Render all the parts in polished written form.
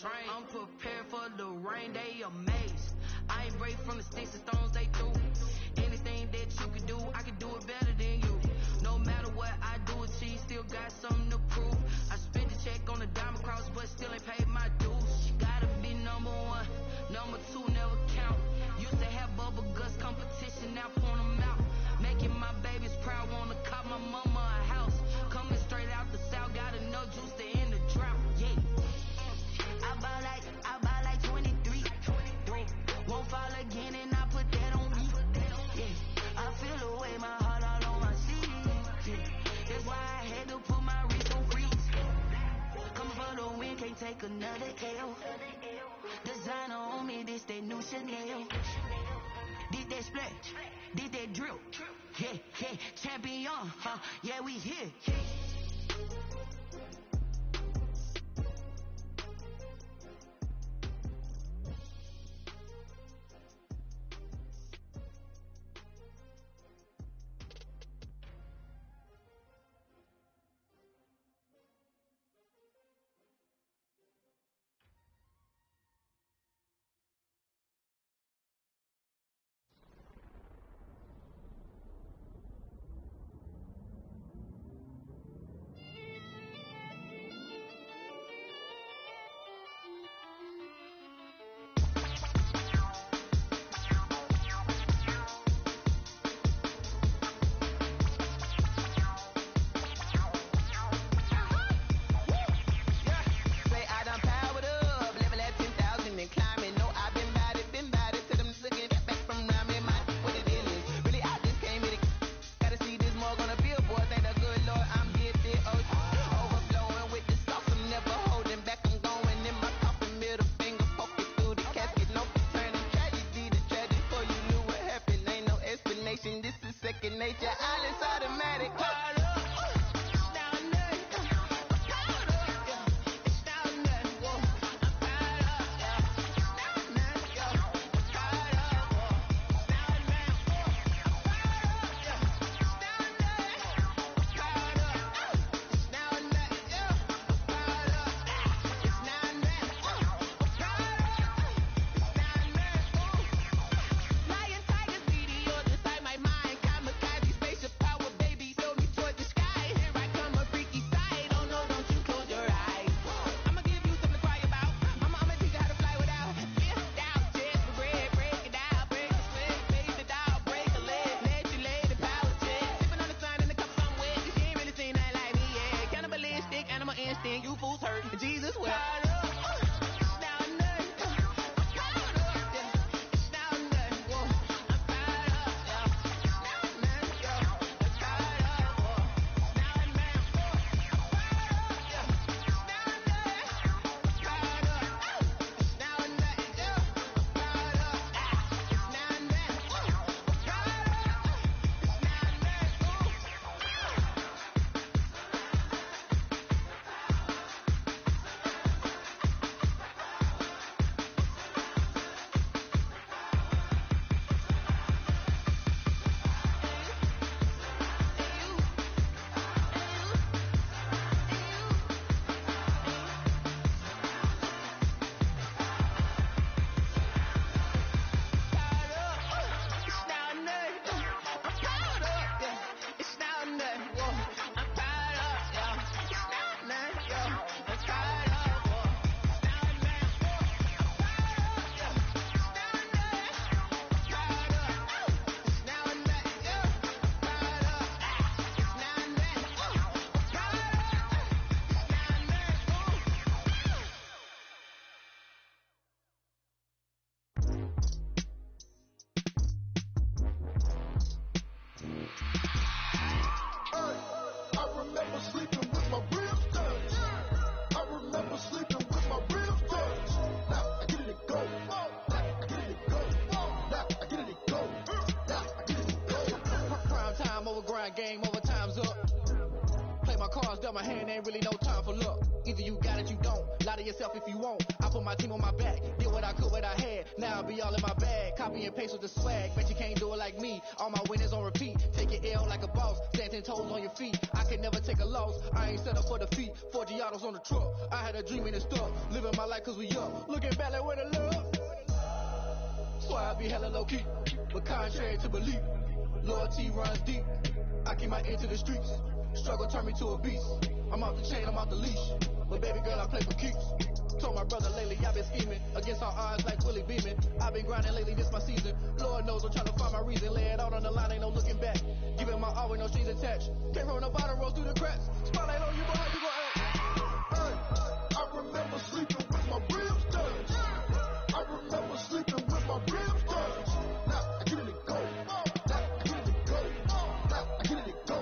train. I'm prepared for the rain, they amazed. I ain't brave from the sticks and stones they threw. Anything that you can do, I can do it better than you. No matter what I do, she still got something to prove. I spent the check on the diamond cross, but still ain't paid my dues. Gotta be number one, number two never count. Used to have bubble guts competition, now point them out. Making my babies proud, wanna cop my mama a house. Coming straight out the south, got enough juice to end the drought. Yeah. I buy like 23. Won't fall again and I put that on me. Yeah. I feel the way my heart all on my sleeve. Yeah. That's why I had to put my wrist on freeze. Coming for the win, can't take another L. Designer on me, this that new Chanel. Did that splash, did that drill. Yeah, yeah, champion, huh? Yeah, we here. Game over, time's up. Play my cards, dealt my hand, ain't really no time for luck. Either you got it, you don't. lie to yourself if you want. I put my team on my back, did what I could, what I had. Now I be all in my bag, copy and paste with the swag. Bet you can't do it like me. All my winners on repeat. Take your L like a boss, stand 10 toes on your feet. I can never take a loss. I ain't set up for defeat. 4 Giottos on the truck. I had a dream and it stuck. Living my life cause we up. Looking back like where the love. So I be hella low key, but contrary to belief, loyalty runs deep. I keep my ear to the streets. Struggle turned me to a beast. I'm off the chain, I'm off the leash. But baby girl, I play for keeps. Told my brother lately, I've been scheming against all odds like Willie Beeman. I've been grinding lately, this my season. Lord knows I'm trying to find my reason. Lay it out on the line, ain't no looking back. Giving my all with no strings attached. Came from the bottom, roll through the cracks. Spotlight on you, but how you gon' act? I remember sleeping with my ribs touched. I remember sleeping with my ribs touched. Now I get it to go. Now I get it to go. Now I get it to go.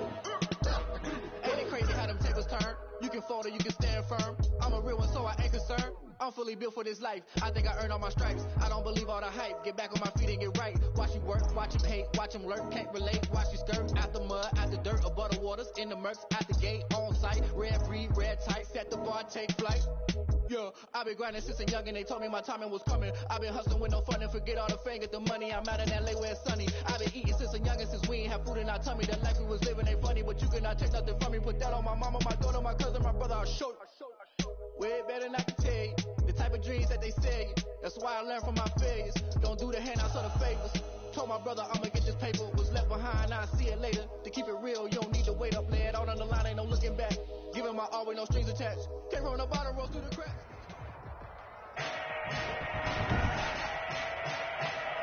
Now I get it to go. Ain't it crazy how them tables turn? You can fold or you can stand firm. I'm a real one, so I ain't concerned. I'm fully built for this life. I think I earned all my stripes. I don't believe all the hype. Get back on my feet and get right. Watch you work, watch him hate, watch him lurk. Can't relate, watch you skirt. Out the mud, out the dirt, above the waters, in the murks, out the gate, on site. Red free, red tight, set the bar, take flight. Yeah, I've been grinding since a young and they told me my timing was coming. I've been hustling with no fun and forget all the fame, get the money. I'm out in LA where it's sunny. I've been eating since a youngin' since we ain't have food in our tummy. The life we was living ain't funny, but you cannot take nothing from me. Put that on my mama, my daughter, my cousin, my brother, I'll show you. Way better than I can tell you. The type of dreams that they sell you. That's why I learned from my failures. Don't do the handouts or the favors. Told my brother I'ma get this paper. Was left behind, I'll see it later. To keep it real, you don't need to wait up. Lay it out on the line, ain't no looking back. Giving my all with no strings attached. Came from the bottom, roll through the cracks.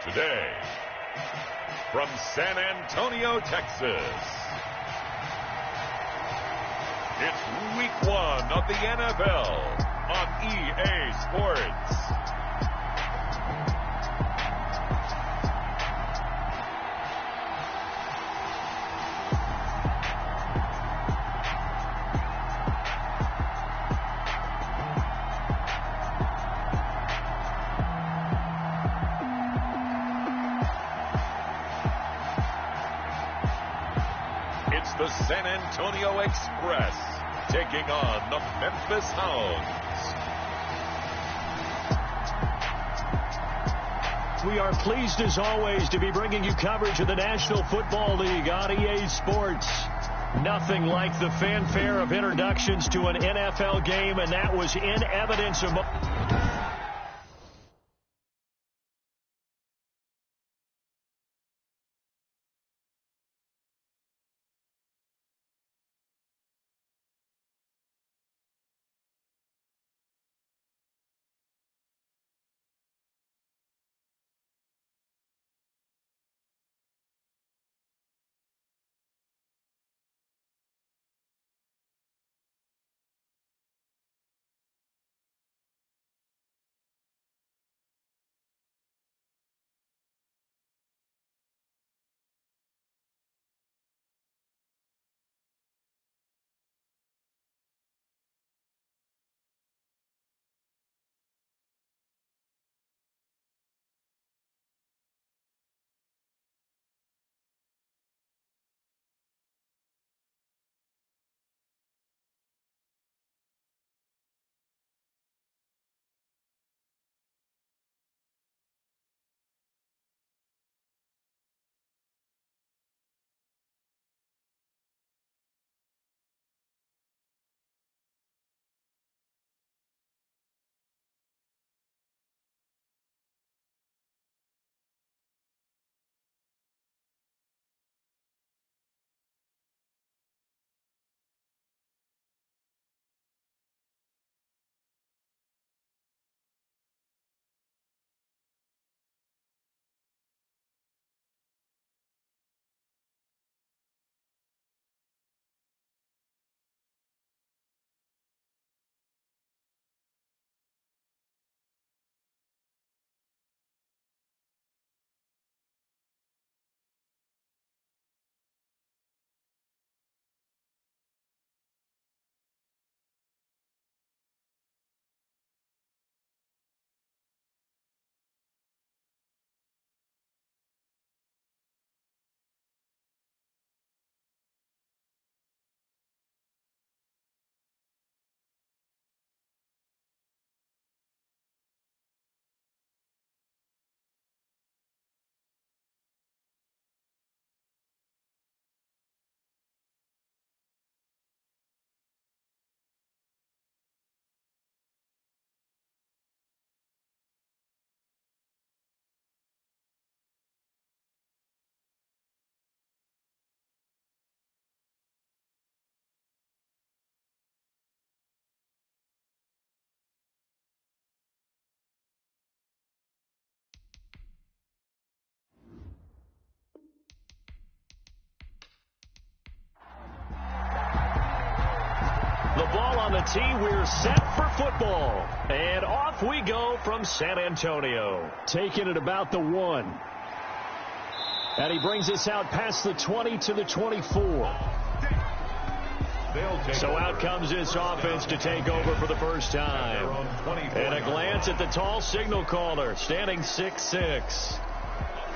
Today, from San Antonio, Texas, it's week 1 of the NFL on EA Sports. It's the San Antonio Express taking on the Memphis Hounds. We are pleased as always to be bringing you coverage of the National Football League on EA Sports. Nothing like the fanfare of introductions to an NFL game, and that was in evidence of... T, we're set for football. And off we go from San Antonio. Taking it about the 1. And he brings us out past the 20 to the 24. So out comes this offense to take over for the first time. And a glance at the tall signal caller, standing 6'6".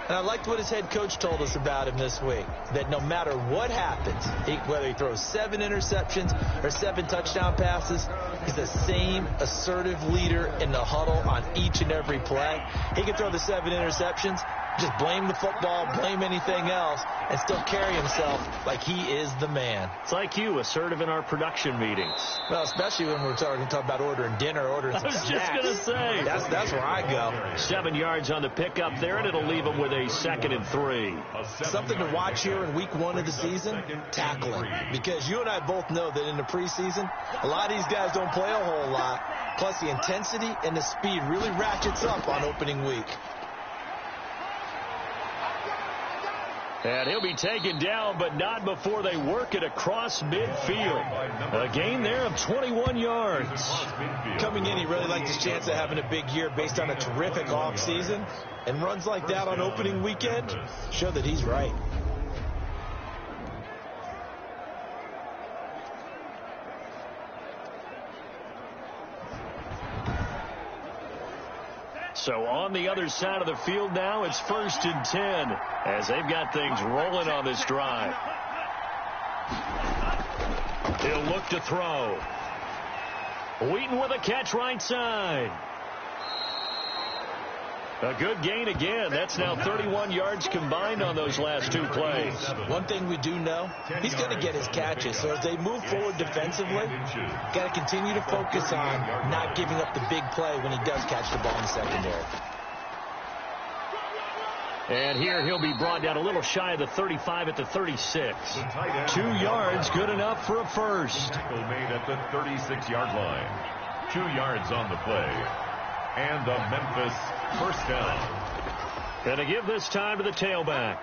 And I liked what his head coach told us about him this week, that no matter what happens, whether he throws 7 interceptions or 7 touchdown passes, he's the same assertive leader in the huddle on each and every play. He can throw the 7 interceptions, just blame the football, blame anything else, and still carry himself like he is the man. It's like you, assertive in our production meetings. Well, especially when we're talking about ordering dinner, ordering some snacks. I was just going to say. That's where I go. 7 yards on the pickup there, and it'll leave him with a 2nd and 3. Something to watch here in week 1 of the season, tackling. Because you and I both know that in the preseason, a lot of these guys don't play a whole lot. Plus, the intensity and the speed really ratchets up on opening week. And he'll be taken down, but not before they work it across midfield. A gain there of 21 yards. Coming in, he really liked his chance of having a big year based on a terrific offseason. And runs like that on opening weekend show that he's right. So on the other side of the field now, it's 1st and 10 as they've got things rolling on this drive. He'll look to throw. Wheaton with a catch right side. A good gain again. That's now 31 yards combined on those last 2 plays. One thing we do know, he's going to get his catches. So as they move forward defensively, got to continue to focus on not giving up the big play when he does catch the ball in the secondary. And here he'll be brought down a little shy of the 35 at the 36. 2 yards, good enough for a first. Tackle made at the 36-yard line. 2 yards on the play. And a Memphis first down. And to give this time to the tailback.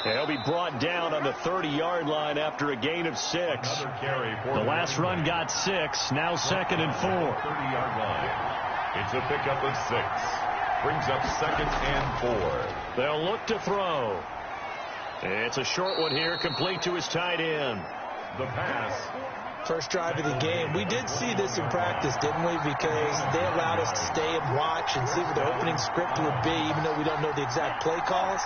He'll be brought down on the 30-yard line after a gain of 6. The last run got 6, now 2nd and 4. 30-yard line. It's a pickup of 6. Brings up 2nd and 4. They'll look to throw. It's a short one here, complete to his tight end. The pass. First drive of the game. We did see this in practice, didn't we? Because they allowed us to stay and watch and see what the opening script would be, even though we don't know the exact play calls.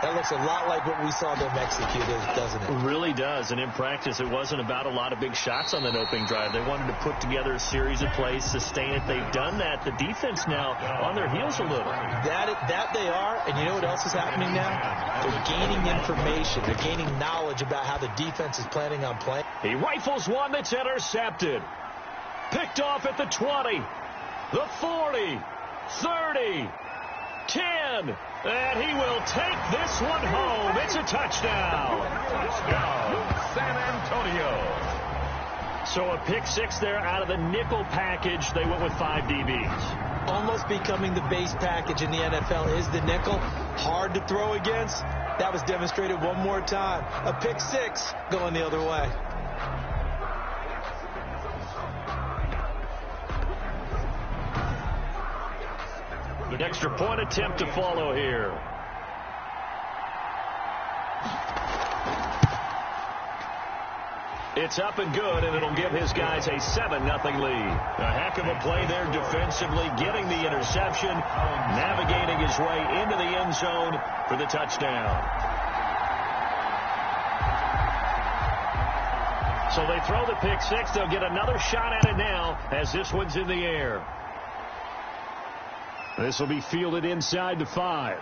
That looks a lot like what we saw them execute, doesn't it? It really does. And in practice, it wasn't about a lot of big shots on that opening drive. They wanted to put together a series of plays, sustain it. They've done that. The defense now on their heels a little. That they are. And you know what else is happening now? They're gaining information. They're gaining knowledge about how the defense is planning on playing. He rifles one that's intercepted. Picked off at the 20, the 40, 30, 10. And he will take this one home. It's a touchdown. Touchdown, San Antonio. So a pick 6 there out of the nickel package. They went with 5 DBs. Almost becoming the base package in the NFL is the nickel. Hard to throw against. That was demonstrated one more time. A pick 6 going the other way. An extra point attempt to follow here. It's up and good, and it'll give his guys a 7-0 lead. A heck of a play there defensively, getting the interception, navigating his way into the end zone for the touchdown. So they throw the pick 6. They'll get another shot at it now as this one's in the air. This will be fielded inside the 5.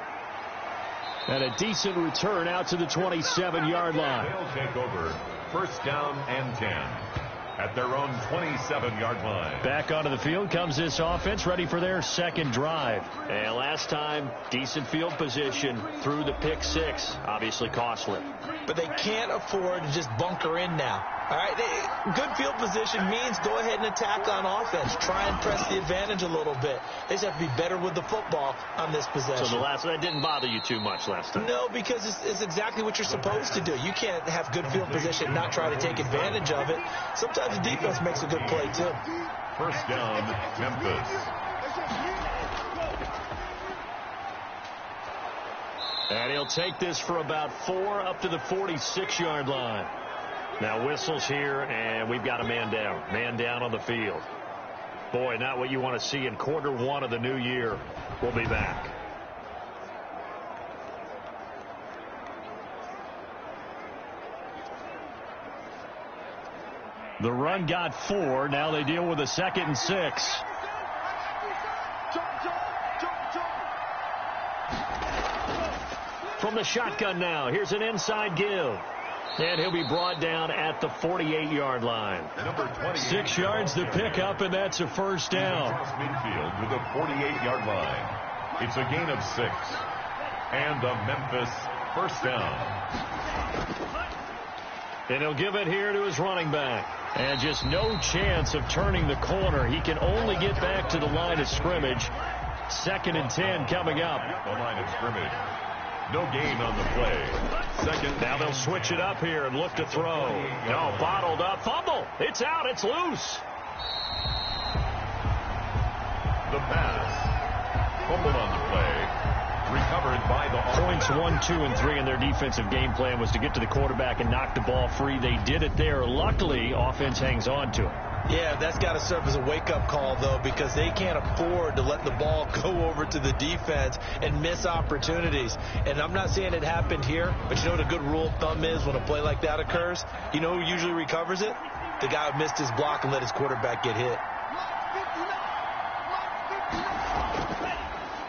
And a decent return out to the 27-yard line. They'll take over. First down and 10 at their own 27-yard line. Back onto the field comes this offense, ready for their second drive. And last time, decent field position through the pick 6. Obviously costly. But they can't afford to just bunker in now. All right, good field position means go ahead and attack on offense. Try and press the advantage a little bit. They just have to be better with the football on this possession. So the last one, that didn't bother you too much last time? No, because it's exactly what you're supposed to do. You can't have good field position and not try to take advantage of it. Sometimes the defense makes a good play, too. First down, Memphis. And he'll take this for about 4 up to the 46-yard line. Now whistles here, and we've got a man down. Man down on the field. Boy, not what you want to see in quarter one of the new year. We'll be back. The run got 4. Now they deal with a 2nd and 6. From the shotgun now, here's an inside give. And he'll be brought down at the 48-yard line. 6 yards to pick up, and that's a first down. Across midfield to the 48-yard line. It's a gain of 6. And a Memphis first down. And he'll give it here to his running back. And just no chance of turning the corner. He can only get back to the line of scrimmage. 2nd and 10 coming up. The line of scrimmage. No gain on the play. Second. Now they'll switch it up here and look to throw. No, bottled up. Fumble. It's out. It's loose. The pass. Fumbled on the play. Recovered by the Points 1, 2, and 3 in their defensive game plan was to get to the quarterback and knock the ball free. They did it there. Luckily, offense hangs on to it. Yeah, that's got to serve as a wake-up call, though, because they can't afford to let the ball go over to the defense and miss opportunities. And I'm not saying it happened here, but you know what a good rule of thumb is when a play like that occurs? You know who usually recovers it? The guy who missed his block and let his quarterback get hit.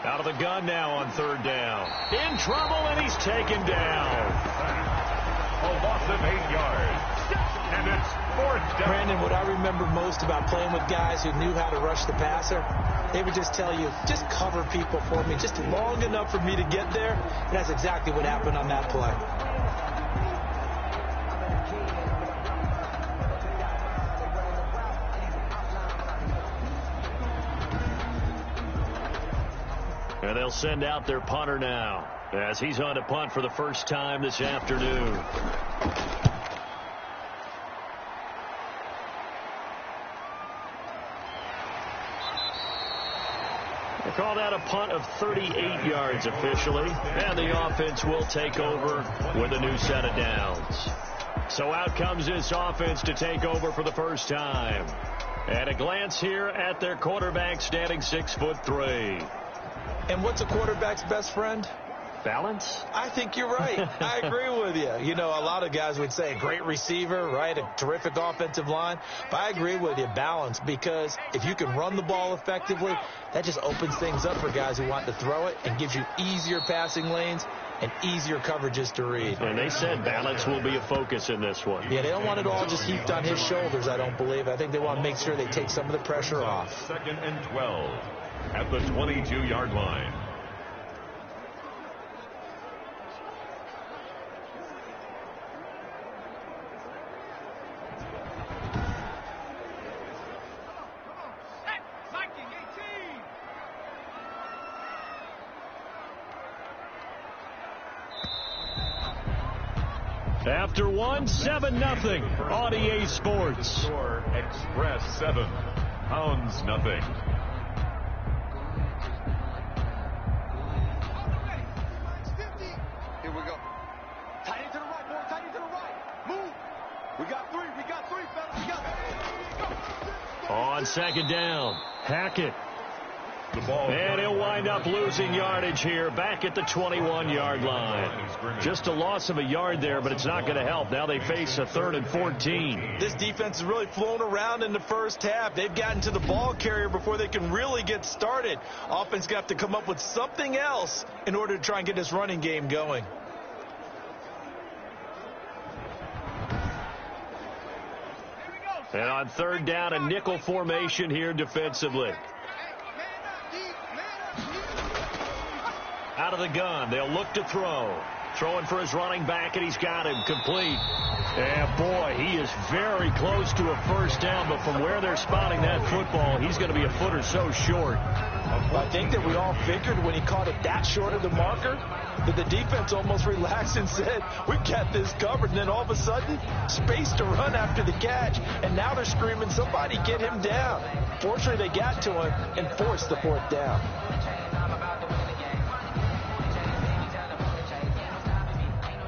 Out of the gun now on 3rd down. In trouble, and he's taken down. A loss of 8 yards. And it's 4th down. Brandon, what I remember most about playing with guys who knew how to rush the passer, they would just tell you, just cover people for me, just long enough for me to get there. And that's exactly what happened on that play. And they'll send out their punter now as he's on to punt for the first time this afternoon. They call that a punt of 38 yards officially, and the offense will take over with a new set of downs. So out comes this offense to take over for the first time. And a glance here at their quarterback standing 6'3". And what's a quarterback's best friend? Balance? I think you're right. I agree with you. You know, a lot of guys would say great receiver, right? A terrific offensive line. But I agree with you, balance, because if you can run the ball effectively, that just opens things up for guys who want to throw it and gives you easier passing lanes and easier coverages to read. And they said balance will be a focus in this one. Yeah, they don't want it all just heaped on his shoulders, I don't believe. I think they want to make sure they take some of the pressure off. 2nd and 12 at the 22-yard line. After 1, 7-0 on EA Sports. Express 7, Hounds nothing. Here we go. Tight end to the right, boy. Tight end to the right. Move. We got three, fellas. We got On 2nd down, Hackett. The ball And he'll wind up losing yardage here back at the 21-yard line. Just a loss of a yard there, but it's not going to help. Now they face a 3rd and 14. This defense has really flown around in the first half. They've gotten to the ball carrier before they can really get started. Offense got to come up with something else in order to try and get this running game going. And on 3rd down, a nickel formation here defensively. Out of the gun, they'll look to throw. Throwing for his running back, and he's got him complete. And boy, he is very close to a first down, but from where they're spotting that football, he's going to be a foot or so short. I think that we all figured when he caught it that short of the marker that the defense almost relaxed and said, we've got this covered. And then all of a sudden, space to run after the catch. And now they're screaming, somebody get him down. Fortunately, they got to him and forced the fourth down.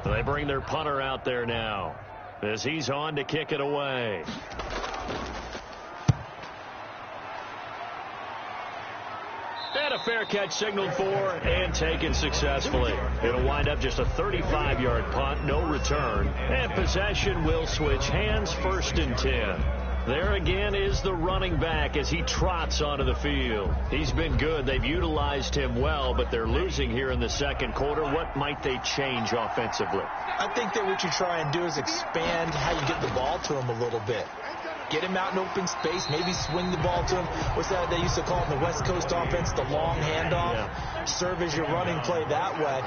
They bring their punter out there now as he's on to kick it away. And a fair catch signaled for and taken successfully. It'll wind up just a 35-yard punt, no return. And possession will switch hands, 1st and 10. There again is the running back as he trots onto the field. He's been good. They've utilized him well, but they're losing here in the second quarter. What might they change offensively? I think that what you try and do is expand how you get the ball to him a little bit. Get him out in open space, maybe swing the ball to him. What's that they used to call in the West Coast offense, the long handoff? Yeah. Serve as your running play that way,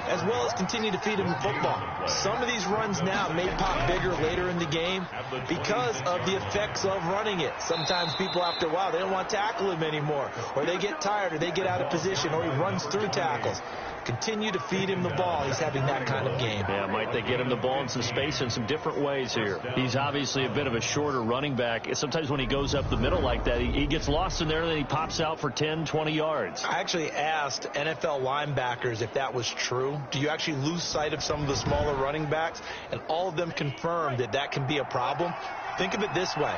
as well as continue to feed him football. Some of these runs now may pop bigger later in the game because of the effects of running it. Sometimes people, after a while, they don't want to tackle him anymore, or they get tired, or they get out of position, or he runs through tackles. Continue to feed him the ball. He's having that kind of game. Yeah, might they get him the ball in some space in some different ways here. He's obviously a bit of a shorter running back. Sometimes when he goes up the middle like that, he gets lost in there, and then he pops out for 10, 20 yards. I actually asked NFL linebackers if that was true. Do you actually lose sight of some of the smaller running backs? And all of them confirmed that that can be a problem. Think of it this way.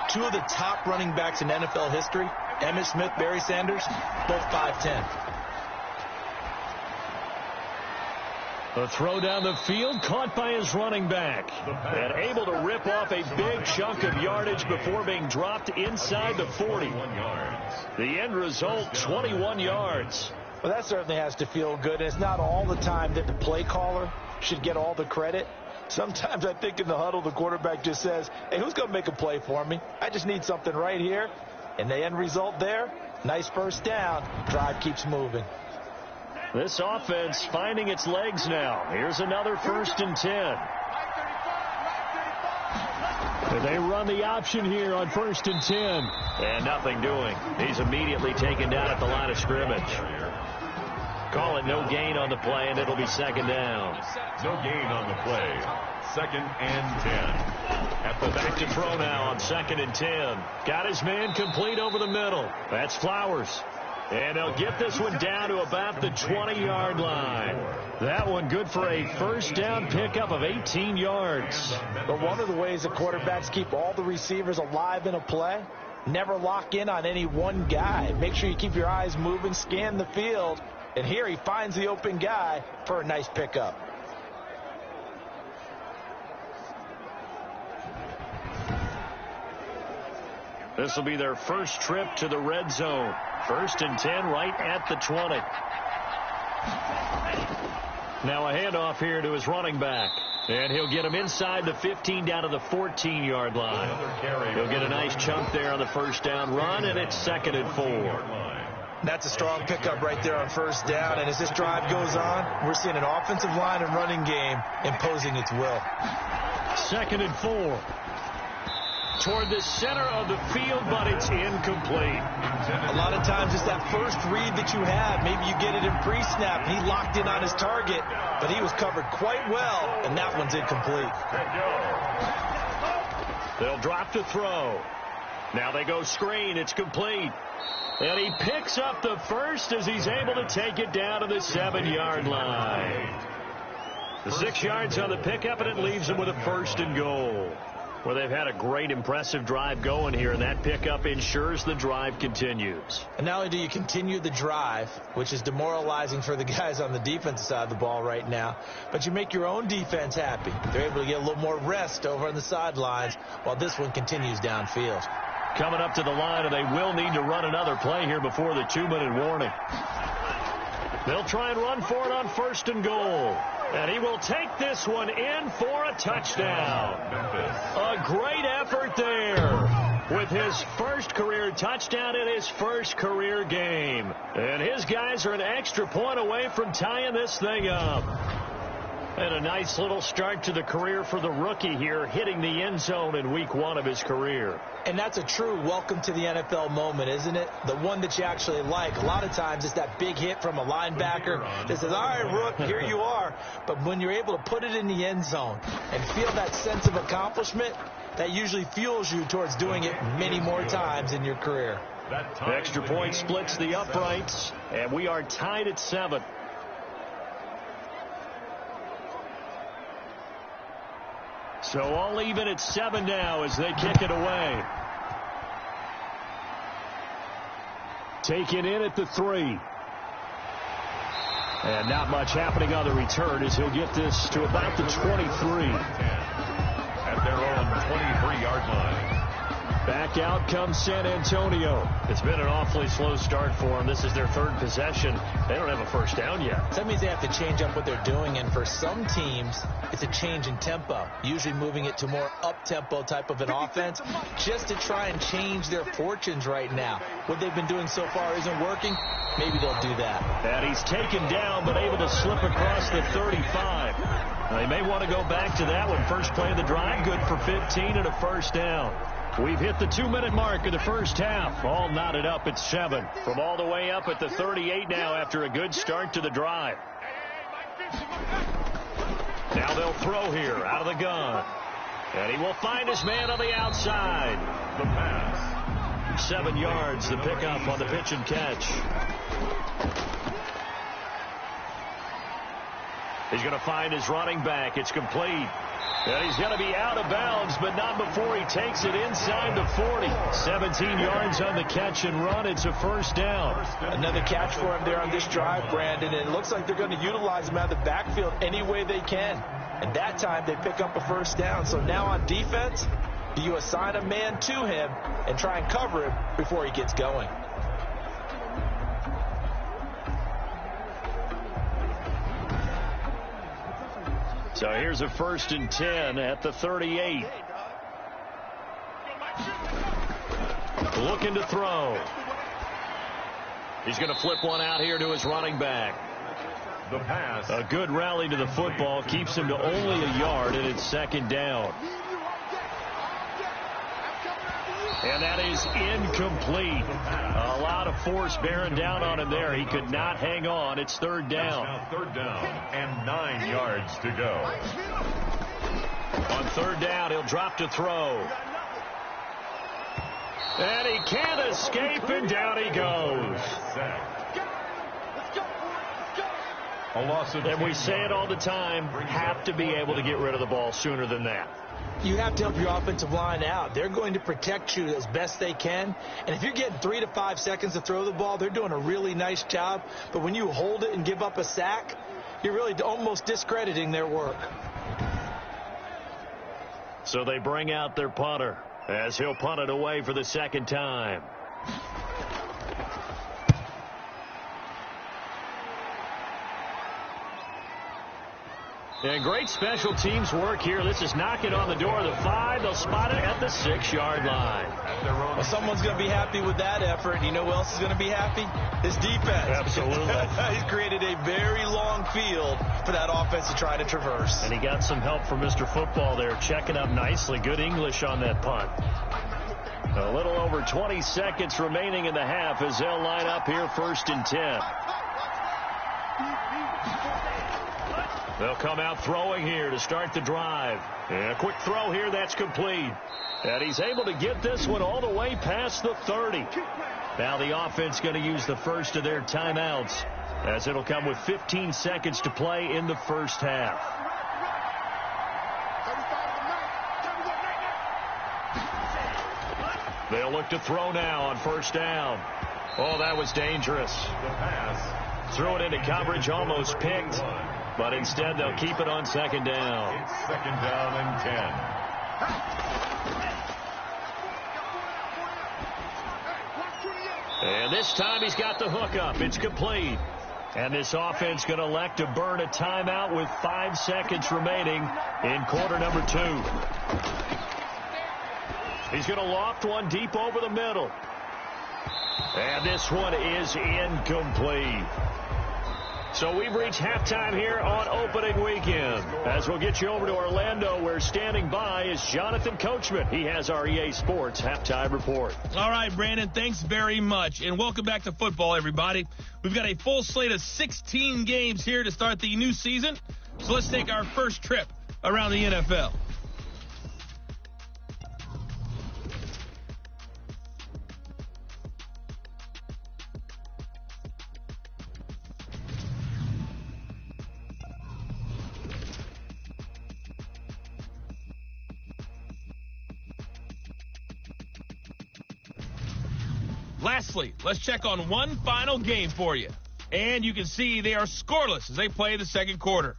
2 of the top running backs in NFL history, Emmitt Smith, Barry Sanders, both 5'10". The throw down the field, caught by his running back. And able to rip off a big chunk of yardage before being dropped inside the 40. The end result, 21 yards. Well, that certainly has to feel good. And it's not all the time that the play caller should get all the credit. Sometimes I think in the huddle, the quarterback just says, hey, who's going to make a play for me? I just need something right here. And the end result there, nice first down. Drive keeps moving. This offense finding its legs now. Here's another 1st and 10. They run the option here on 1st and 10. And nothing doing. He's immediately taken down at the line of scrimmage. Call it no gain on the play, and it'll be 2nd down. No gain on the play. 2nd and 10. At the back to throw now on 2nd and 10. Got his man complete over the middle. That's Flowers. And they'll get this one down to about the 20-yard line. That one good for a first down pickup of 18 yards. But one of the ways the quarterbacks keep all the receivers alive in a play, never lock in on any one guy. Make sure you keep your eyes moving, scan the field. And here he finds the open guy for a nice pickup. This will be their first trip to the red zone. 1st and 10 right at the 20. Now a handoff here to his running back. And he'll get him inside the 15 down to the 14-yard line. He'll get a nice chunk there on the first down run, and it's 2nd and 4. That's a strong pickup right there on first down. And as this drive goes on, we're seeing an offensive line and running game imposing its will. 2nd and 4. Toward the center of the field, but it's incomplete. A lot of times it's that first read that you have. Maybe you get it in pre-snap, and he locked in on his target, but he was covered quite well, and that one's incomplete. They'll drop to throw. Now they go screen. It's complete. And he picks up the first as he's able to take it down to the 7-yard line. The 6 yards on the pickup, and it leaves him with a 1st and goal. Well, they've had a great, impressive drive going here, and that pickup ensures the drive continues. And not only do you continue the drive, which is demoralizing for the guys on the defensive side of the ball right now, but you make your own defense happy. They're able to get a little more rest over on the sidelines while this one continues downfield. Coming up to the line, and they will need to run another play here before the 2-minute warning. They'll try and run for it on 1st and goal. And he will take this one in for a touchdown. A great effort there with his first career touchdown in his first career game. And his guys are an extra point away from tying this thing up. And a nice little start to the career for the rookie here, hitting the end zone in week 1 of his career. And that's a true welcome to the NFL moment, isn't it? The one that you actually like. A lot of times it's that big hit from a linebacker that says, all right, Rook, here you are. But when you're able to put it in the end zone and feel that sense of accomplishment, that usually fuels you towards doing it many more times in your career. The extra point splits the uprights, and we are tied at 7. So all even at 7 now as they kick it away. Taken in at the 3. And not much happening on the return as he'll get this to about the 23. At their own 23-yard line. Back out comes San Antonio. It's been an awfully slow start for them. This is their 3rd possession. They don't have a first down yet. So that means they have to change up what they're doing, and for some teams, it's a change in tempo, usually moving it to more up-tempo type of an offense just to try and change their fortunes right now. What they've been doing so far isn't working. Maybe they'll do that. And he's taken down, but able to slip across the 35. They may want to go back to that one. First play of the drive, good for 15 and a first down. We've hit the 2-minute mark of the first half. All knotted up at 7. From all the way up at the 38 now after a good start to the drive. Now they'll throw here out of the gun. And he will find his man on the outside. The pass. 7 yards, the pickup on the pitch and catch. He's going to find his running back. It's complete. And he's going to be out of bounds, but not before he takes it inside the 40. 17 yards on the catch and run. It's a first down. Another catch for him there on this drive, Brandon. And it looks like they're going to utilize him out of the backfield any way they can. And that time they pick up a first down. So now on defense, you assign a man to him and try and cover him before he gets going. So here's a 1st and 10 at the 38. Looking to throw. He's going to flip one out here to his running back. The pass. A good rally to the football keeps him to only a yard, and it's 2nd down. And that is incomplete. A lot of force bearing down on him there. He could not hang on. It's 3rd down. Now 3rd down and 9 yards to go. On 3rd down, he'll drop to throw. And he can't escape, and down he goes. A loss of and we say it all the time, have to be able to get rid of the ball sooner than that. You have to help your offensive line out. They're going to protect you as best they can. And if you're getting 3 to 5 seconds to throw the ball, they're doing a really nice job. But when you hold it and give up a sack, you're really almost discrediting their work. So they bring out their punter as he'll punt it away for the 2nd time. And great special teams work here. This is knocking on the door of the 5. They'll spot it at the 6-yard line. Well, someone's going to be happy with that effort. You know who else is going to be happy? His defense. Absolutely. He's created a very long field for that offense to try to traverse. And he got some help from Mr. Football there, checking up nicely. Good English on that punt. A little over 20 seconds remaining in the half as they'll line up here 1st and 10. They'll come out throwing here to start the drive. And a quick throw here, that's complete. And he's able to get this one all the way past the 30. Now the offense going to use the first of their timeouts as it'll come with 15 seconds to play in the first half. They'll look to throw now on 1st down. Oh, that was dangerous. The pass. Threw it into coverage, almost picked. But instead, they'll keep it on 2nd down. It's 2nd down and 10. And this time he's got the hook up. It's complete. And this offense going to elect to burn a timeout with 5 seconds remaining in quarter number 2. He's going to loft one deep over the middle. And this one is incomplete. So we've reached halftime here on opening weekend. As we'll get you over to Orlando, where standing by is Jonathan Coachman. He has our EA Sports halftime report. All right, Brandon, thanks very much. And welcome back to football, everybody. We've got a full slate of 16 games here to start the new season. So let's take our first trip around the NFL. Lastly, let's check on one final game for you. And you can see they are scoreless as they play the second quarter.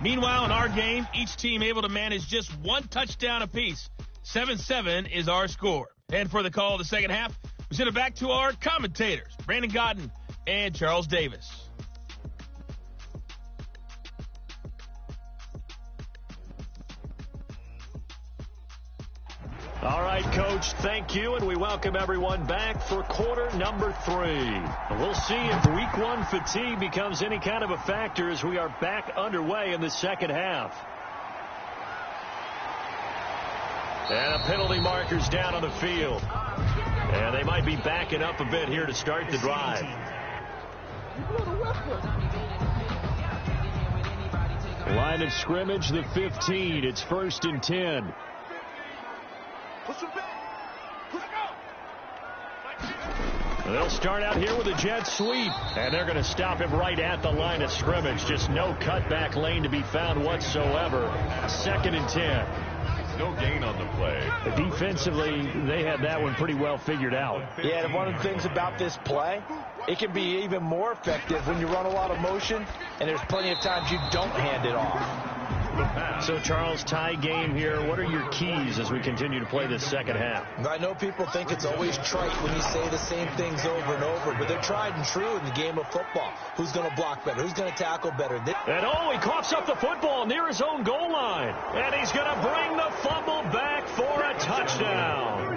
Meanwhile, in our game, each team able to manage just one touchdown apiece. 7-7 is our score. And for the call of the second half, we send it back to our commentators, Brandon Godden and Charles Davis. All right, Coach, thank you, and we welcome everyone back for quarter number 3. We'll see if week 1 fatigue becomes any kind of a factor as we are back underway in the second half. And a penalty marker's down on the field. And they might be backing up a bit here to start the drive. Line of scrimmage, the 15. It's 1st and 10. They'll start out here with a jet sweep, and they're going to stop him right at the line of scrimmage. Just no cutback lane to be found whatsoever. 2nd and 10. No gain on the play. Defensively, they had that one pretty well figured out. Yeah, and one of the things about this play, it can be even more effective when you run a lot of motion, and there's plenty of times you don't hand it off. So, Charles, tie game here. What are your keys as we continue to play this second half? I know people think it's always trite when you say the same things over and over, but they're tried and true in the game of football. Who's going to block better? Who's going to tackle better? And he coughs up the football near his own goal line. And he's going to bring the fumble back for a touchdown.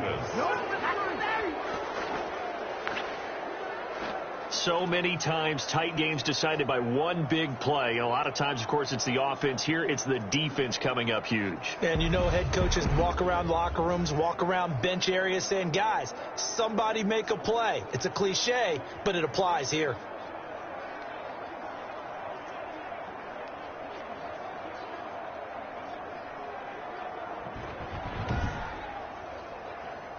So many times tight games decided by one big play. And a lot of times, of course, it's the offense. Here, it's the defense coming up huge. And you know head coaches walk around locker rooms, walk around bench areas saying, guys, somebody make a play. It's a cliche, but it applies here.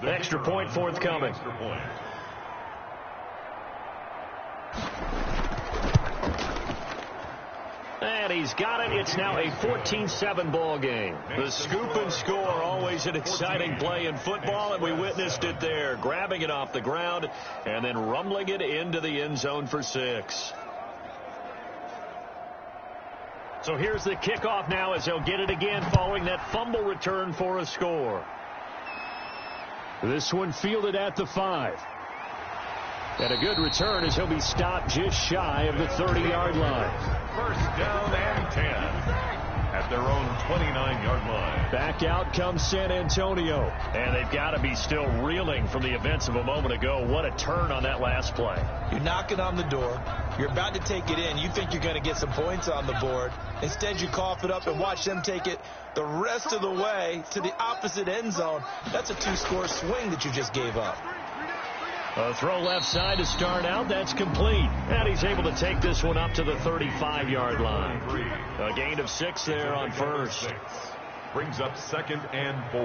The extra point forthcoming. And he's got it. It's now a 14-7 ball game. The scoop and score, always an exciting play in football, and we witnessed it there. Grabbing it off the ground and then rumbling it into the end zone for 6. So here's the kickoff now as they'll get it again following that fumble return for a score. This one fielded at the 5. And a good return as he'll be stopped just shy of the 30-yard line. 1st down and 10 at their own 29-yard line. Back out comes San Antonio. And they've got to be still reeling from the events of a moment ago. What a turn on that last play. You're knocking on the door. You're about to take it in. You think you're going to get some points on the board. Instead, you cough it up and watch them take it the rest of the way to the opposite end zone. That's a 2-score swing that you just gave up. A throw left side to start out. That's complete. And he's able to take this one up to the 35-yard line. A gain of 6 there on first. Brings up 2nd and 4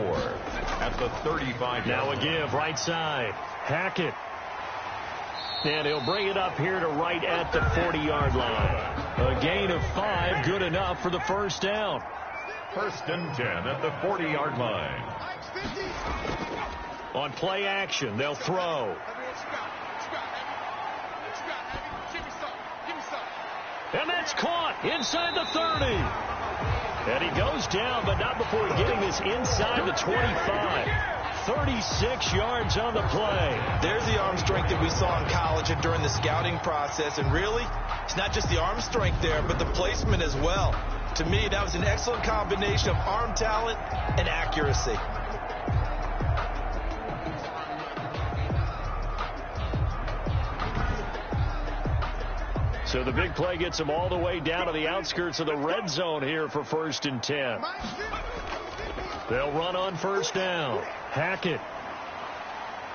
at the 35-yard line. Now a give right side. Hackett. And he'll bring it up here to right at the 40-yard line. A gain of 5, good enough for the first down. 1st and 10 at the 40-yard line. On play action, they'll throw. And that's caught inside the 30. And he goes down, but not before getting this inside the 25. 36 yards on the play. There's the arm strength that we saw in college and during the scouting process. And really, it's not just the arm strength there, but the placement as well. To me, that was an excellent combination of arm talent and accuracy. So the big play gets them all the way down to the outskirts of the red zone here for 1st and 10. They'll run on 1st down. Hackett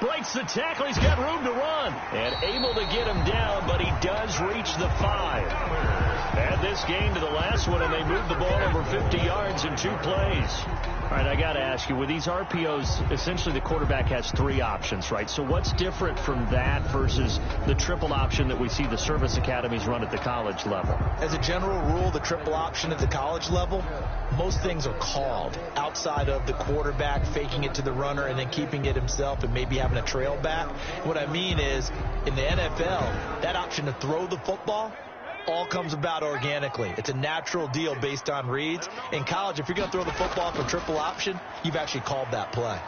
breaks the tackle. He's got room to run. And able to get him down, but he does reach the 5. Add this game to the last one, and they moved the ball over 50 yards in 2 plays. All right, I got to ask you, with these RPOs, essentially the quarterback has 3 options, right? So what's different from that versus the triple option that we see the service academies run at the college level? As a general rule, the triple option at the college level, most things are called outside of the quarterback faking it to the runner and then keeping it himself and maybe having a trail back. What I mean is, in the NFL, that option to throw the football all comes about organically. It's a natural deal based on reads. In college, if you're going to throw the football for triple option, you've actually called that play.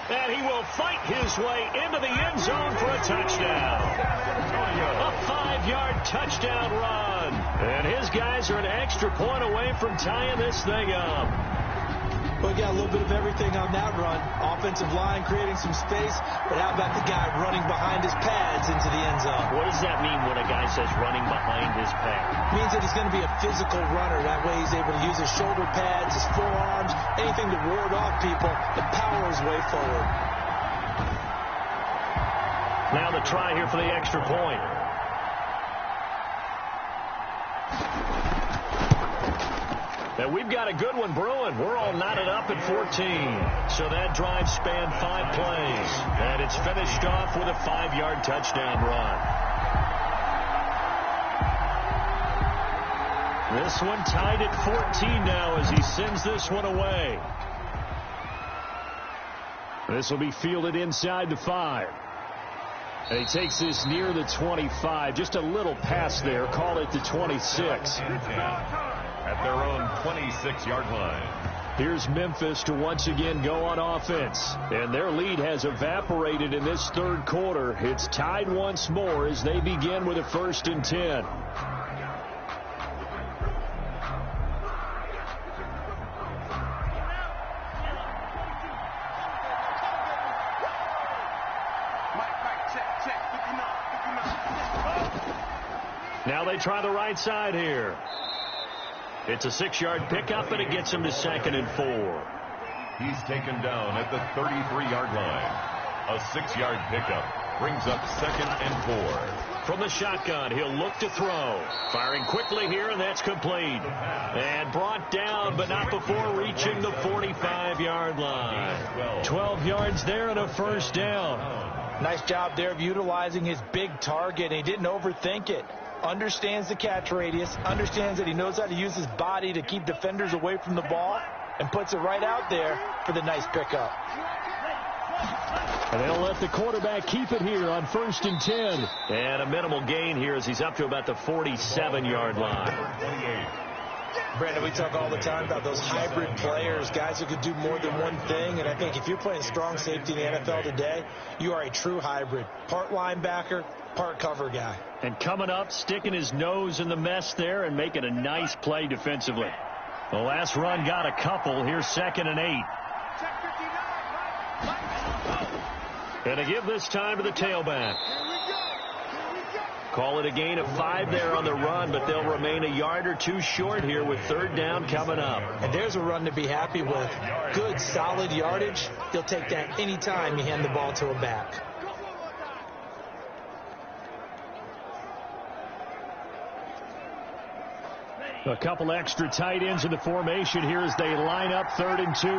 And he will fight his way into the end zone for a touchdown. A 5-yard touchdown run. And his guys are an extra point away from tying this thing up. We got a little bit of everything on that run. Offensive line creating some space, but how about the guy running behind his pads into the end zone? What does that mean when a guy says running behind his pads? It means that he's going to be a physical runner. That way he's able to use his shoulder pads, his forearms, anything to ward off people. The power is way forward. Now the try here for the extra point. And we've got a good one brewing. We're all knotted up at 14. So that drive spanned 5 plays. And it's finished off with a 5-yard touchdown run. This one tied at 14 now as he sends this one away. This will be fielded inside the 5. And he takes this near the 25. Just a little pass there. Call it the 26. At their own 26-yard line. Here's Memphis to once again go on offense. And their lead has evaporated in this 3rd quarter. It's tied once more as they begin with a 1st and 10. Now they try the right side here. It's a 6-yard pickup, and it gets him to 2nd and 4. He's taken down at the 33-yard line. A 6-yard pickup brings up 2nd and 4. From the shotgun, he'll look to throw. Firing quickly here, and that's complete. And brought down, but not before reaching the 45-yard line. 12 yards there and a 1st down. Nice job there of utilizing his big target. He didn't overthink it. Understands the catch radius, understands that he knows how to use his body to keep defenders away from the ball, and puts it right out there for the nice pickup. And they'll let the quarterback keep it here on 1st and 10. And a minimal gain here as he's up to about the 47-yard line. Brandon, we talk all the time about those hybrid players, guys who could do more than one thing. And I think if you're playing strong safety in the NFL today, you are a true hybrid. Part linebacker, part cover guy. And coming up, sticking his nose in the mess there and making a nice play defensively. The last run got a couple. Here's 2nd and 8. And to give this time to the tailback. Call it a gain of 5 there on the run, but they'll remain a yard or 2 short here with 3rd down coming up. And there's a run to be happy with. Good, solid yardage. You'll take that any time you hand the ball to a back. A couple extra tight ends in the formation here as they line up 3rd and 2.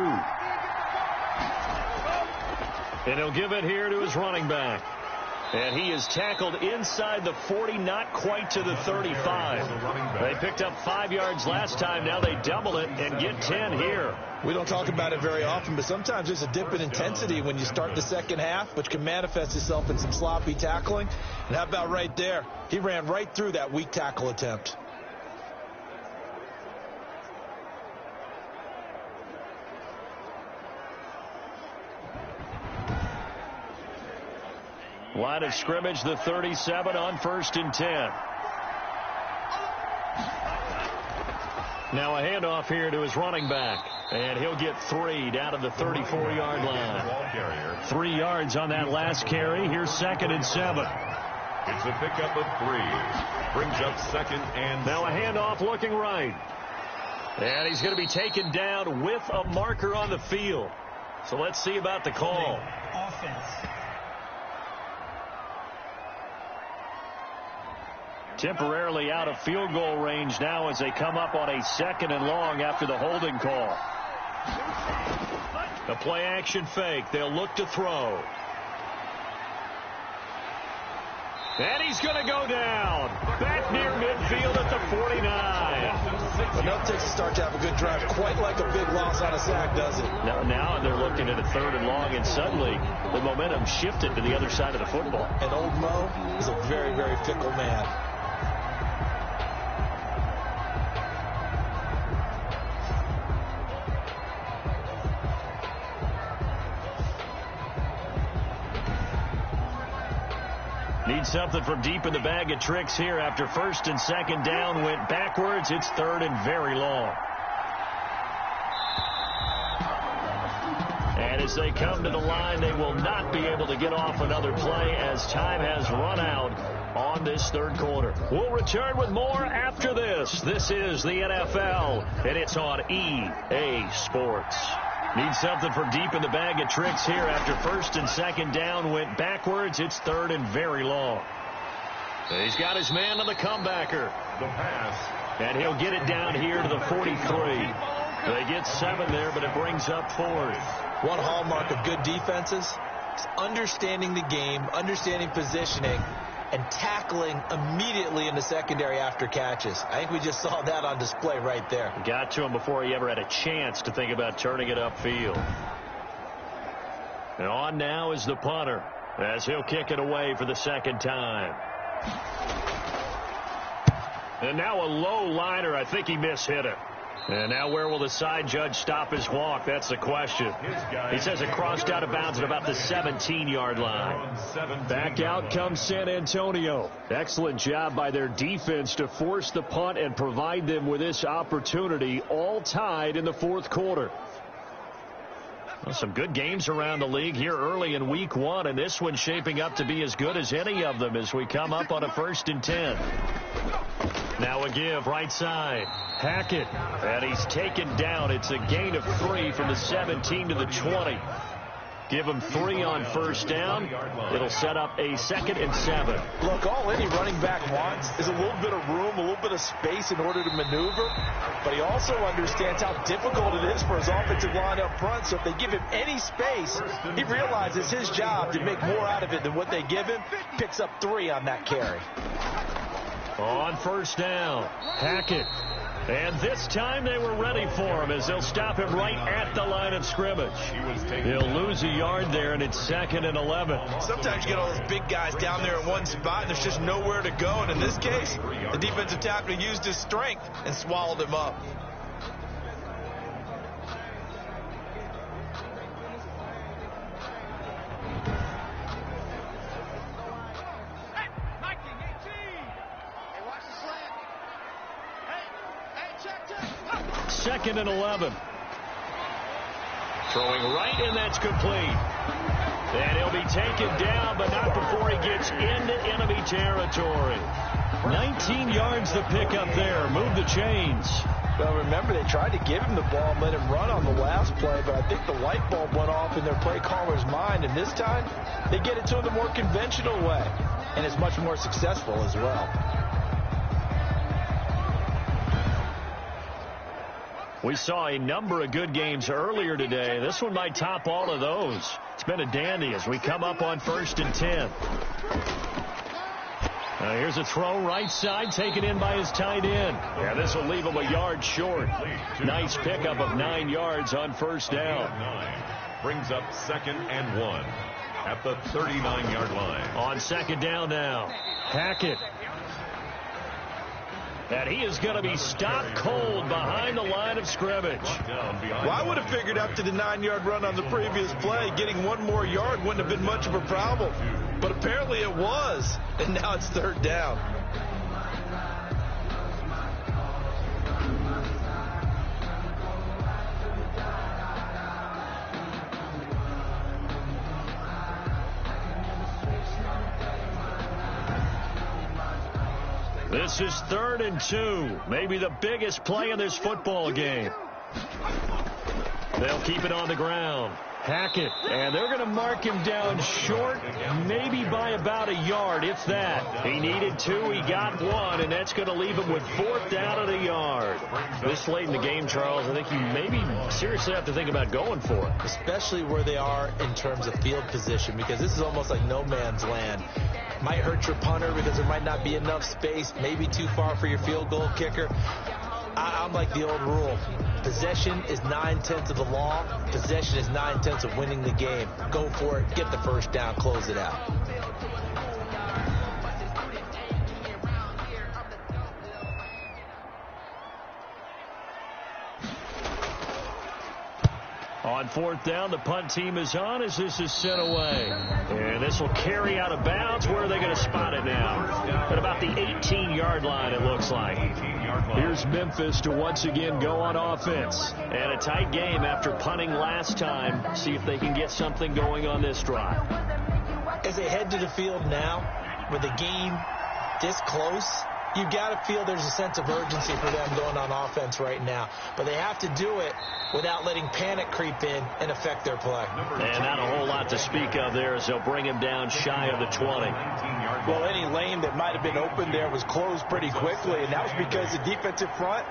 And he'll give it here to his running back. And he is tackled inside the 40, not quite to the 35. They picked up 5 yards last time. Now they double it and get 10 here. We don't talk about it very often, but sometimes there's a dip in intensity when you start the second half, which can manifest itself in some sloppy tackling. And how about right there? He ran right through that weak tackle attempt. Line of scrimmage, the 37 on 1st and 10. Now a handoff here to his running back. And he'll get 3 down to the 34-yard line. 3 yards on that last carry. Here's 2nd and 7. It's a pickup of 3. Brings up second and now a handoff looking right. And he's going to be taken down with a marker on the field. So let's see about the call. Offense. Temporarily out of field goal range now as they come up on a 2nd and long after the holding call. The play action fake. They'll look to throw. And he's going to go down. Back near midfield at the 49. But no takes to start to have a good drive, quite like a big loss on a sack, does it? Now they're looking at a 3rd and long, and suddenly the momentum shifted to the other side of the football. And old Mo is a very, very fickle man. Need something from deep in the bag of tricks here after 1st and 2nd down went backwards. It's 3rd and very long. And as they come to the line, they will not be able to get off another play as time has run out on this 3rd quarter. We'll return with more after this. This is the NFL, and it's on EA Sports. Need something from deep in the bag of tricks here after 1st and 2nd down went backwards. It's 3rd and very long. He's got his man on the comebacker. the pass. And he'll get it down here to the 43. They get 7 there, but it brings up 4th. One hallmark of good defenses is understanding the game, understanding positioning, and tackling immediately in the secondary after catches. I think we just saw that on display right there. Got to him before he ever had a chance to think about turning it upfield. And on now is the punter as he'll kick it away for the 2nd time. And now a low liner. I think he mishit it. And now where will the side judge stop his walk? That's the question. He says it crossed out of bounds at about the 17-yard line. Back out comes San Antonio. Excellent job by their defense to force the punt and provide them with this opportunity, all tied in the 4th quarter. Well, some good games around the league here early in week 1, and this one's shaping up to be as good as any of them as we come up on a 1st and 10. Now a give right side. Hackett, and he's taken down. It's a gain of 3 from the 17 to the 20. Give him 3 on 1st down. It'll set up a 2nd and 7. Look, all any running back wants is a little bit of room, a little bit of space in order to maneuver. But he also understands how difficult it is for his offensive line up front. So if they give him any space, he realizes his job to make more out of it than what they give him. Picks up 3 on that carry. On 1st down, Hackett. And this time they were ready for him as they'll stop him right at the line of scrimmage. He'll lose a yard there, and it's 2nd and 11. Sometimes you get all those big guys down there in one spot, and there's just nowhere to go. And in this case, the defensive tackle used his strength and swallowed him up. Second and 11. Throwing right, and that's complete. And he'll be taken down, but not before he gets into enemy territory. 19 yards to pick up there. Move the chains. Well, remember, they tried to give him the ball and let him run on the last play, but I think the light bulb went off in their play caller's mind, and this time they get it to him the more conventional way, and it's much more successful as well. We saw a number of good games earlier today. This one might top all of those. It's been a dandy as we come up on 1st and 10. Here's a throw right side taken in by his tight end. Yeah, this will leave him a yard short. Nice pickup of 9 yards on 1st down. Brings up 2nd and 1 at the 39-yard line. On 2nd down now, Hackett. And he is going to be stopped cold behind the line of scrimmage. Well, I would have figured after the 9-yard run on the previous play, getting 1 more yard wouldn't have been much of a problem. But apparently it was, and now it's 3rd down. This is 3rd and 2. Maybe the biggest play in this football game. They'll keep it on the ground. Hackett, and they're going to mark him down short, maybe by about a yard, if that. He needed 2, he got 1, and that's going to leave him with 4th down at a yard. This late in the game, Charles, I think you maybe seriously have to think about going for it. Especially where they are in terms of field position, because this is almost like no man's land. Might hurt your punter because there might not be enough space, maybe too far for your field goal kicker. I'm like the old rule. Possession is 9/10 of the law. Possession is 9/10 of winning the game. Go for it. Get the first down. Close it out. On 4th down, the punt team is on as this is sent away. And this will carry out of bounds. Where are they going to spot it now? At about the 18-yard line, it looks like. Here's Memphis to once again go on offense. And a tight game after punting last time. See if they can get something going on this drive. As they head to the field now, with the game this close, you got to feel there's a sense of urgency for them going on offense right now. But they have to do it without letting panic creep in and affect their play. And not a whole lot to speak of there as they'll bring him down shy of the 20. Well, any lane that might have been open there was closed pretty quickly, and that was because the defensive front,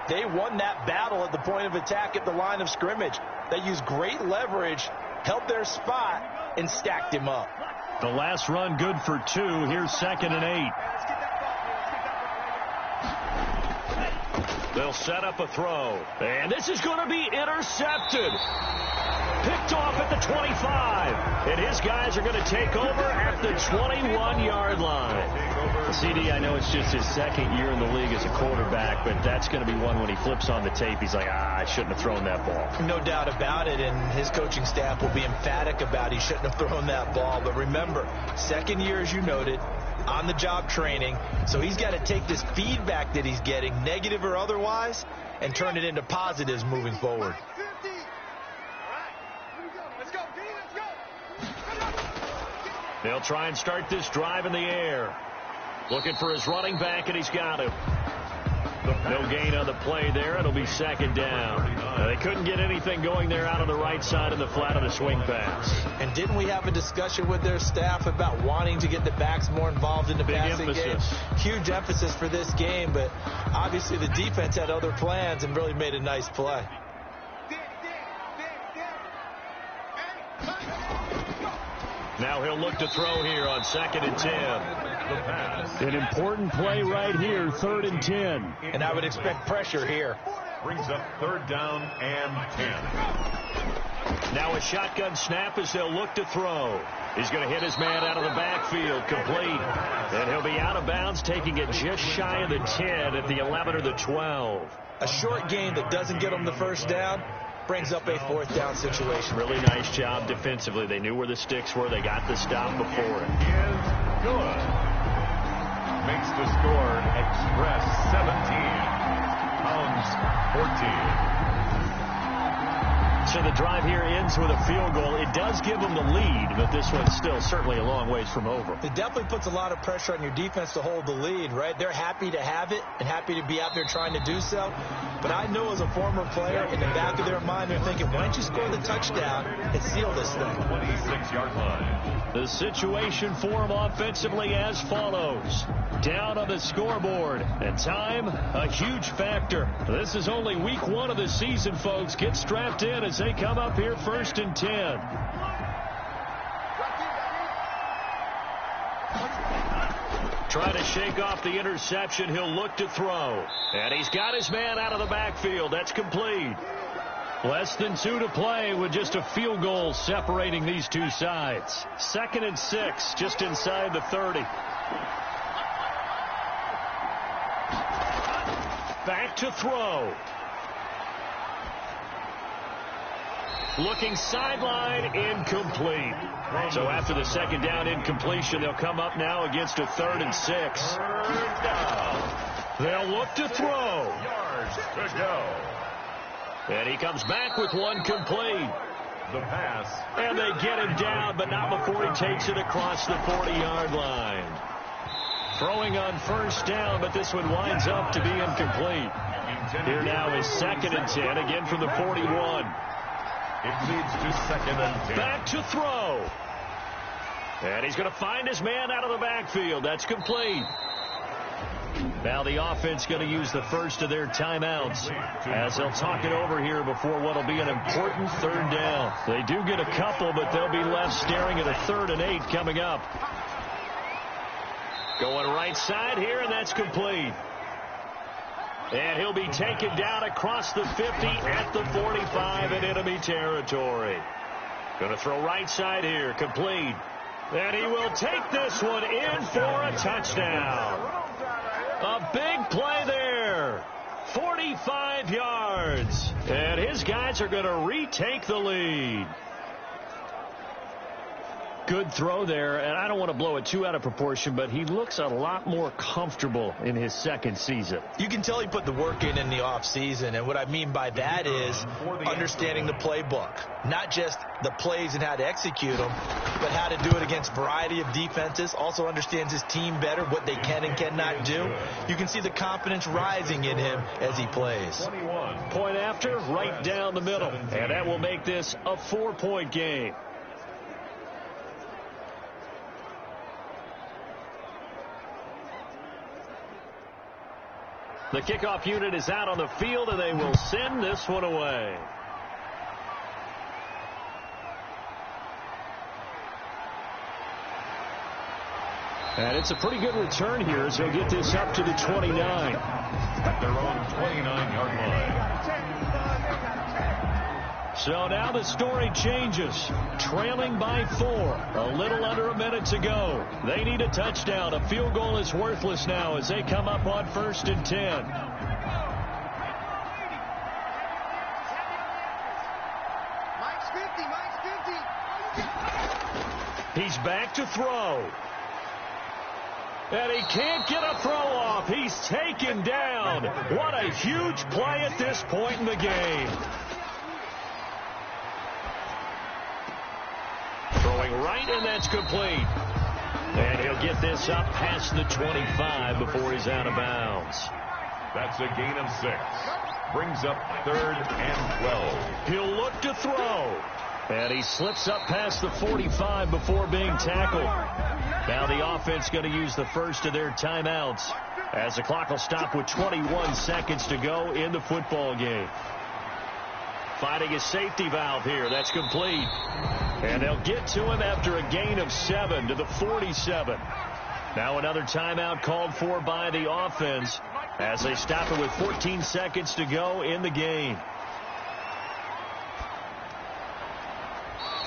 they won that battle at the point of attack at the line of scrimmage. They used great leverage, held their spot, and stacked him up. The last run good for 2. Here's 2nd and 8. They'll set up a throw. And this is going to be intercepted. Picked off at the 25. And his guys are going to take over at the 21-yard line. CD, I know it's just his 2nd year in the league as a quarterback, but that's going to be one when he flips on the tape. He's like, I shouldn't have thrown that ball. No doubt about it, and his coaching staff will be emphatic about he shouldn't have thrown that ball. But remember, 2nd year, as you noted, on-the-job training. So he's got to take this feedback that he's getting, negative or otherwise, and turn it into positives moving forward. They'll try and start this drive in the air. Looking for his running back, and he's got him. No gain on the play there. It'll be 2nd down. They couldn't get anything going there out on the right side of the flat of the swing pass. And didn't we have a discussion with their staff about wanting to get the backs more involved in the passing game? Huge emphasis for this game, but obviously the defense had other plans and really made a nice play. Now he'll look to throw here on 2nd and 10. An important play right here, 3rd and 10. And I would expect pressure here. Brings up 3rd down and 10. Now a shotgun snap as they'll look to throw. He's going to hit his man out of the backfield, complete. And he'll be out of bounds, taking it just shy of the 10 at the 11 or the 12. A short gain that doesn't get him the first down brings up a 4th down situation. Really nice job defensively. They knew where the sticks were. They got the stop before it. Is good. Makes the score Express 17. Hounds 14. So the drive here ends with a field goal. It does give them the lead, but this one's still certainly a long ways from over. It definitely puts a lot of pressure on your defense to hold the lead, right? They're happy to have it and happy to be out there trying to do so. But I know as a former player, in the back of their mind, they're thinking, why don't you score the touchdown and seal this thing? 26-yard line. The situation for them offensively as follows. Down on the scoreboard. And time, a huge factor. This is only week 1 of the season, folks. Get strapped in as they come up here 1st and 10. Trying to shake off the interception. He'll look to throw. And he's got his man out of the backfield. That's complete. Less than 2 to play with just a field goal separating these two sides. 2nd and 6, just inside the 30. Back to throw. Looking sideline, incomplete. So after the 2nd down incompletion, they'll come up now against a 3rd and 6. 3rd down. They'll look to throw. Yards to go. And he comes back with one complete. The pass. And they get him down, but not before he takes it across the 40-yard line. Throwing on first down, but this one winds up to be incomplete. Here now is 2nd and 10, again from the 41. It leads to 2nd and 10. Back to throw. And he's going to find his man out of the backfield. That's complete. Now the offense going to use the first of their timeouts as they'll talk it over here before what will be an important 3rd down. They do get a couple, but they'll be left staring at a 3rd and 8 coming up. Going right side here, and that's complete. And he'll be taken down across the 50 at the 45 in enemy territory. Going to throw right side here, complete. And he will take this one in for a touchdown. A big play there. 45 yards. And his guys are going to retake the lead. Good throw there, and I don't want to blow it too out of proportion, but he looks a lot more comfortable in his 2nd season. You can tell he put the work in the offseason, and what I mean by that is understanding the playbook. Not just the plays and how to execute them, but how to do it against a variety of defenses. Also understands his team better, what they can and cannot do. You can see the confidence rising in him as he plays. Point after, right down the middle, and that will make this a 4-point game. The kickoff unit is out on the field, and they will send this one away. And it's a pretty good return here, so he'll get this up to the 29. At their own 29-yard line. So now the story changes. Trailing by 4. A little under a minute to go. They need a touchdown. A field goal is worthless now as they come up on 1st and 10. He's back to throw. And he can't get a throw off. He's taken down. What a huge play at this point in the game. Throwing right, and that's complete. And he'll get this up past the 25 before he's out of bounds. That's a gain of 6. Brings up 3rd and 12. He'll look to throw. And he slips up past the 45 before being tackled. Now the offense going to use the first of their timeouts as the clock will stop with 21 seconds to go in the football game. Finding his safety valve here. That's complete. And they'll get to him after a gain of 7 to the 47. Now another timeout called for by the offense as they stop it with 14 seconds to go in the game.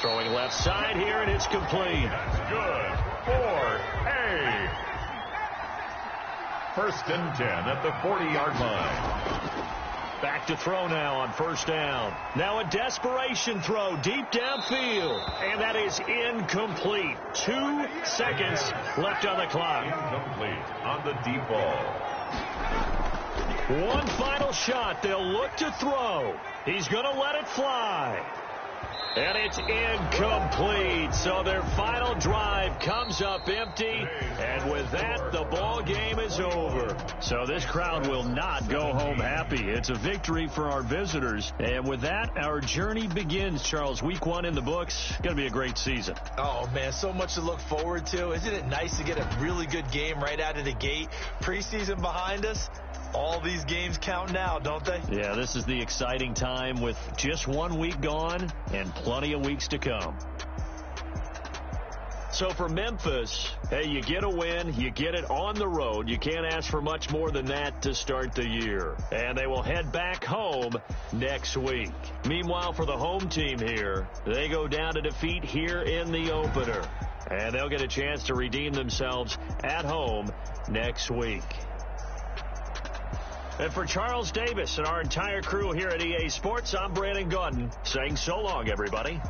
Throwing left side here, and it's complete. That's good for A. 1st and 10 at the 40-yard line. Back to throw now on 1st down. Now a desperation throw deep downfield. And that is incomplete. 2 seconds left on the clock. Incomplete on the deep ball. One final shot. They'll look to throw. He's going to let it fly. And it's incomplete. So their final drive comes up empty. And with that, the ball game is over. So this crowd will not go home happy. It's a victory for our visitors. And with that, our journey begins, Charles. Week 1 in the books. Going to be a great season. Oh, man, so much to look forward to. Isn't it nice to get a really good game right out of the gate? Preseason behind us. All these games count now, don't they? Yeah, this is the exciting time with just 1 week gone and plenty of weeks to come. So for Memphis, hey, you get a win, you get it on the road. You can't ask for much more than that to start the year. And they will head back home next week. Meanwhile, for the home team here, they go down to defeat here in the opener. And they'll get a chance to redeem themselves at home next week. And for Charles Davis and our entire crew here at EA Sports, I'm Brandon Gaudin saying so long, everybody.